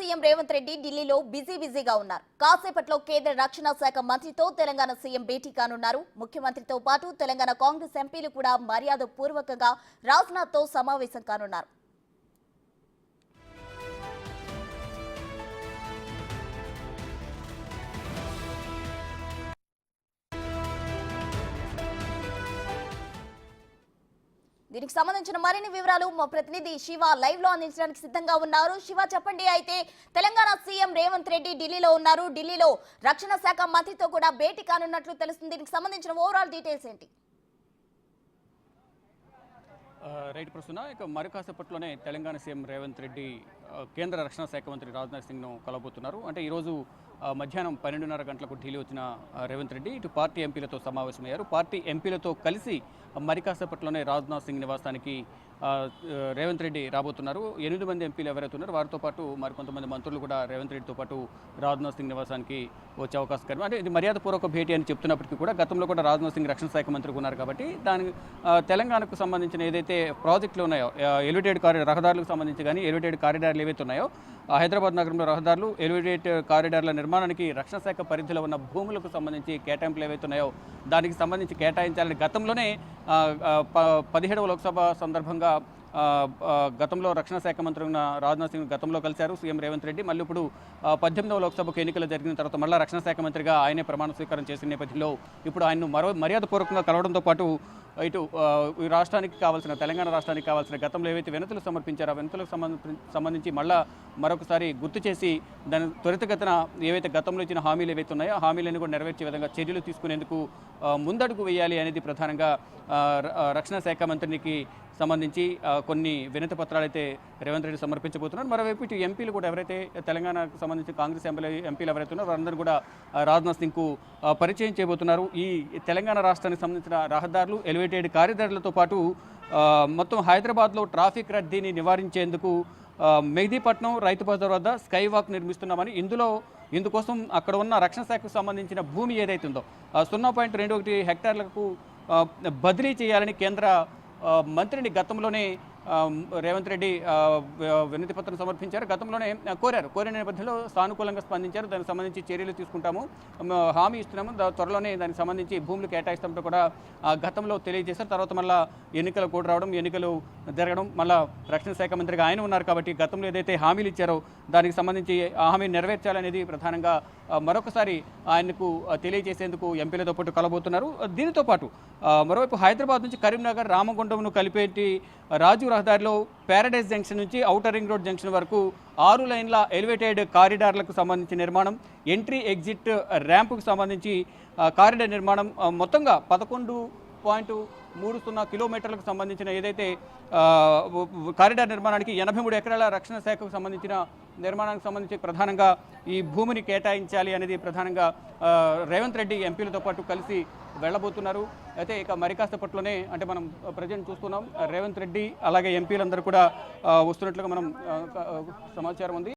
CM Revanth Reddy ఢిల్లీలో బిజీగా ఉన్నారు. కాసేపట్లో కేంద్ర రక్షణ శాఖ మంత్రితో తెలంగాణ సీఎం భేటీ కానున్నారు. ముఖ్యమంత్రితో పాటు తెలంగాణ కాంగ్రెస్ ఎంపీలు కూడా మర్యాద పూర్వకంగా రాజ్నాథ్తో సమావేశం కానున్నారు. దీనికి సంబంధించిన మరిన్ని వివరాలు మా ప్రతినిధి శివ లైవ్ లో అందించడానికి సిద్ధంగా ఉన్నారు. శివ, చెప్పండి. అయితే తెలంగాణ సీఎం రేవంత్ రెడ్డి ఢిల్లీలో ఉన్నారు. ఢిల్లీలో రక్షణ శాఖ మంత్రితో కూడా భేటీ కానున్నట్లు తెలుస్తుంది. దీనికి సంబంధించిన ఓవరాల్ డీటెయిల్స్ ఏంటి? రైట్ ప్రస్తుతం ఇక మరి కాసేపట్లోనే తెలంగాణ సీఎం రేవంత్ రెడ్డి కేంద్ర రక్షణ శాఖ మంత్రి రాజ్నాథ్ సింగ్ను కలవబోతున్నారు. అంటే ఈరోజు మధ్యాహ్నం 12:30 గంటలకు ఢిల్లీ వచ్చిన రేవంత్ రెడ్డి ఇటు పార్టీ ఎంపీలతో సమావేశమయ్యారు. పార్టీ ఎంపీలతో కలిసి మరి కాసేపట్లోనే రాజ్నాథ్ సింగ్ నివాసానికి రేవంత్ రెడ్డి రాబోతున్నారు. 8 మంది ఎంపీలు ఎవరైతే ఉన్నారో వారితో పాటు మరికొంతమంది మంత్రులు కూడా రేవంత్ రెడ్డితో పాటు రాజ్నాథ్ సింగ్ నివాసానికి వచ్చే అవకాశం కనిపి అంటే ఇది మర్యాదపూర్వక భేటీ అని చెప్తున్నప్పటికీ కూడా గతంలో కూడా రాజ్నాథ్ సింగ్ రక్షణ శాఖ మంత్రిగా ఉన్నారు కాబట్టి దాని తెలంగాణకు సంబంధించిన ఏదైతే ప్రాజెక్టులు ఉన్నాయో ఎలివేటెడ్ రహదారులకు సంబంధించి కానీ ఎలివేటెడ్ కారిడార్లు ఏవైతే ఉన్నాయో హైదరాబాద్ నగరంలో రహదారులు ఎలివేటెడ్ కారిడార్ల నిర్మాణానికి రక్షణ శాఖ పరిధిలో ఉన్న భూములకు సంబంధించి కేటాయింపులు ఏవైతే ఉన్నాయో దానికి సంబంధించి కేటాయించాలని గతంలోనే 17వ లోక్సభ సందర్భంగా గతంలో రక్షణ శాఖ మంత్రి ఉన్న రాజ్నాథ్ సింగ్ గతంలో కలిశారు సీఎం రేవంత్ రెడ్డి. మళ్ళీ ఇప్పుడు 18వ లోక్సభకు ఎన్నికలు జరిగిన తర్వాత మళ్ళీ రక్షణ శాఖ మంత్రిగా ఆయనే ప్రమాణ స్వీకారం చేసిన నేపథ్యంలో ఇప్పుడు ఆయన్ను మర్యాదపూర్వకంగా కలవడంతో పాటు ఇటు ఈ రాష్ట్రానికి కావాల్సిన తెలంగాణ రాష్ట్రానికి కావాల్సిన గతంలో ఏవైతే వినతులు సమర్పించారో ఆ వినతులకు సంబంధించి మరొకసారి గుర్తు చేసి దాని త్వరితగతిన ఏవైతే గతంలో ఇచ్చిన హామీలు ఏవైతే ఉన్నాయో ఆ హామీలను కూడా నెరవేర్చే విధంగా చర్యలు తీసుకునేందుకు ముందడుగు వేయాలి అనేది ప్రధానంగా రక్షణ శాఖ మంత్రికి సంబంధించి కొన్ని వినతి పత్రాలు అయితే రేవంత్ రెడ్డి సమర్పించబోతున్నారు. మరోవైపు ఇటు ఎంపీలు కూడా ఎవరైతే తెలంగాణకు సంబంధించి కాంగ్రెస్ ఎంపీలు ఎవరైతే ఉన్నారో వారందరూ కూడా రాజ్నాథ్ సింగ్కు పరిచయం చేయబోతున్నారు. ఈ తెలంగాణ రాష్ట్రానికి సంబంధించిన రహదారులు ఎలివేటెడ్ కారిడార్లతో పాటు మొత్తం హైదరాబాద్లో ట్రాఫిక్ రద్దీని నివారించేందుకు మెహదీపట్నం రైతు బజార్ వద్ద స్కై వాక్ నిర్మిస్తున్నామని ఇందుకోసం అక్కడ ఉన్న రక్షణ శాఖకు సంబంధించిన భూమి ఏదైతే ఉందో 0.21 హెక్టార్లకు బదిలీ చేయాలని కేంద్ర మంత్రిని గతంలోనే రేవంత్ రెడ్డి వినతి పత్రం సమర్పించారు. గతంలోనే కోరిన నేపథ్యంలో సానుకూలంగా స్పందించారు. దానికి సంబంధించి చర్యలు తీసుకుంటాము, హామీ ఇస్తున్నాము, త్వరలోనే దానికి సంబంధించి భూములు కేటాయిస్తామంటూ కూడా గతంలో తెలియజేశారు. తర్వాత మళ్ళీ ఎన్నికలు కూడా రావడం, ఎన్నికలు జరగడం, మళ్ళీ రక్షణ శాఖ మంత్రిగా ఆయన ఉన్నారు కాబట్టి గతంలో ఏదైతే హామీలు ఇచ్చారో దానికి సంబంధించి ఆ హామీ నెరవేర్చాలనేది ప్రధానంగా మరొకసారి ఆయనకు తెలియజేసేందుకు ఎంపీలతో పాటు కలబోతున్నారు. దీనితో పాటు మరోవైపు హైదరాబాద్ నుంచి కరీంనగర్ రామగుండంను కలిపేటి రాజు రహదారిలో ప్యారడైజ్ జంక్షన్ నుంచి ఔటర్ రింగ్ రోడ్ జంక్షన్ వరకు 6 లైన్ల ఎలివేటెడ్ కారిడార్లకు సంబంధించి నిర్మాణం, ఎంట్రీ ఎగ్జిట్ ర్యాంపుకు సంబంధించి కారిడార్ నిర్మాణం మొత్తంగా 11.30 కిలోమీటర్లకు సంబంధించిన ఏదైతే కారిడార్ నిర్మాణానికి 83 ఎకరాల రక్షణ శాఖకు సంబంధించిన నిర్మాణానికి సంబంధించి ప్రధానంగా ఈ భూమిని కేటాయించాలి అనేది ప్రధానంగా రేవంత్ రెడ్డి ఎంపీలతో పాటు కలిసి వెళ్ళబోతున్నారు. అయితే ఇక మరి కాసేపట్లోనే అంటే మనం ప్రజెంట్ చూస్తున్నాం రేవంత్ రెడ్డి అలాగే ఎంపీలందరూ కూడా వస్తున్నట్లుగా మనం సమాచారం ఉంది.